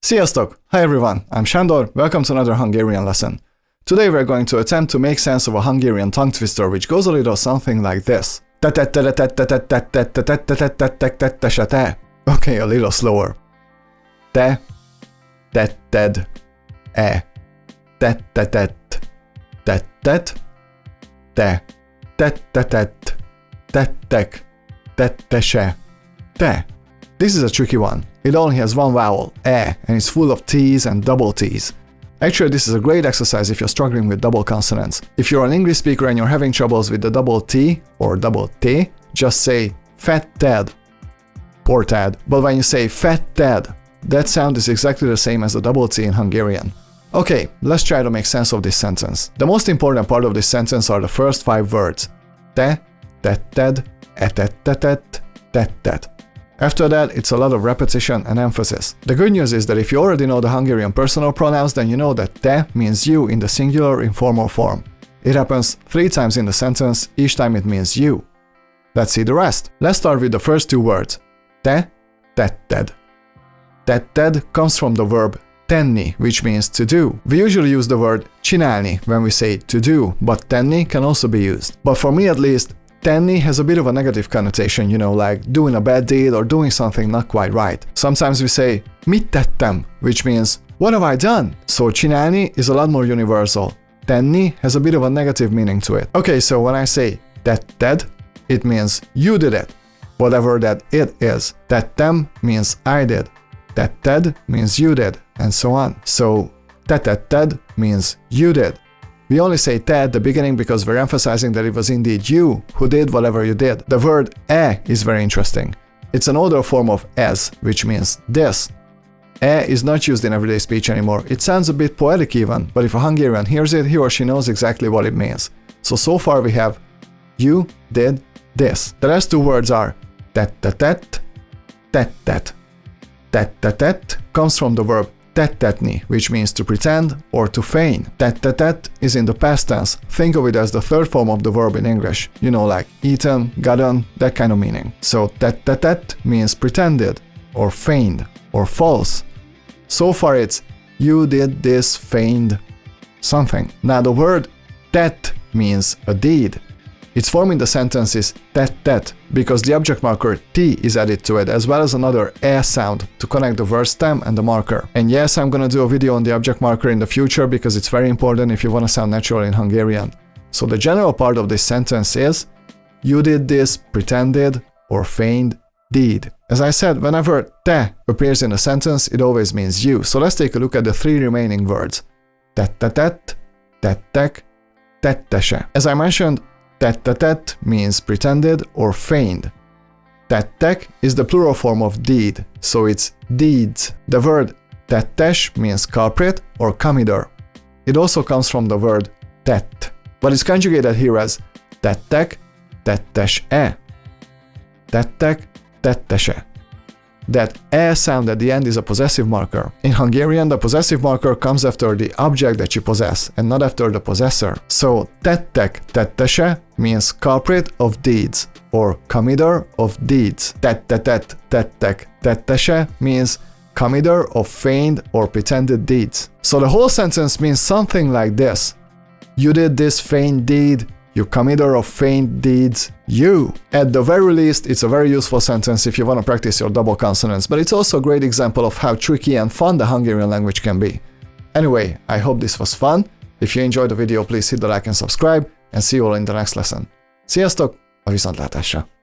Sziasztok! Hi everyone, I'm Sándor, welcome to another Hungarian lesson. Today we're going to attempt to make sense of a Hungarian tongue twister which goes a little something like this. Okay, a little slower. Te, tetted, e, tettetet, tettet, te, tettetet, tettek, tettese, te. This is a tricky one. It only has one vowel, e, and it's full of T's and double T's. Actually, this is a great exercise if you're struggling with double consonants. If you're an English speaker and you're having troubles with the double T or double T, just say fat Ted, poor Ted. But when you say fat Ted, that sound is exactly the same as the double T in Hungarian. Okay, let's try to make sense of this sentence. The most important part of this sentence are the first 5 words. Te, tetted, etettetet, tettet. After that, it's a lot of repetition and emphasis. The good news is that if you already know the Hungarian personal pronouns, then you know that te means you in the singular informal form. It happens 3 times in the sentence, each time it means you. Let's see the rest. Let's start with the first 2 words. Te, tetted. Tetted comes from the verb tenni, which means to do. We usually use the word csinálni when we say to do, but tenni can also be used. But for me at least, tenni has a bit of a negative connotation, like doing a bad deed or doing something not quite right. Sometimes we say mit tettem, which means what have I done? So csinálni is a lot more universal. Tenni has a bit of a negative meaning to it. Okay, so when I say tetted, it means you did it, whatever that it is. Tettem means I did. Tetted means you did, and so on. So tetted means you did. We only say te at the beginning because we're emphasizing that it was indeed you who did whatever you did. The word e is very interesting. It's an older form of ez, which means this. E is not used in everyday speech anymore. It sounds a bit poetic even, but if a Hungarian hears it, he or she knows exactly what it means. So far we have you did this. The last 2 words are tettetet, tettet. Tettetet comes from the verb tettetni, which means to pretend or to feign. Tettetet is in the past tense. Think of it as the 3rd form of the verb in English. Like eaten, gotten, that kind of meaning. So tettetet means pretended, or feigned, or false. So far it's you did this, feigned something. Now the word tet means a deed. Its form in the sentence is tettet because the object marker T is added to it, as well as another E sound to connect the verb stem and the marker. And yes, I'm gonna do a video on the object marker in the future because it's very important if you wanna sound natural in Hungarian. So the general part of this sentence is you did this pretended or feigned deed. As I said, whenever te appears in a sentence, it always means you. So let's take a look at the 3 remaining words. Tettetet, tettek, tettese. As I mentioned, tettetet means pretended or feigned. Tettek is the plural form of deed, so it's deeds. The word tettes means culprit or committor. It also comes from the word tett, but it's conjugated here as tettek, tettese. Tettek, tettese. That e sound at the end is a possessive marker. In Hungarian, the possessive marker comes after the object that you possess and not after the possessor. So tettek, tettese means culprit of deeds or committor of deeds. Tettetet, tettek, tettese means committor of feigned or pretended deeds. So the whole sentence means something like this. You did this feigned deed, you committor of feigned deeds, you. At the very least, it's a very useful sentence if you want to practice your double consonants, but it's also a great example of how tricky and fun the Hungarian language can be. Anyway, I hope this was fun. If you enjoyed the video, please hit the like and subscribe, and see you all in the next lesson. Sziasztok, a viszontlátásra!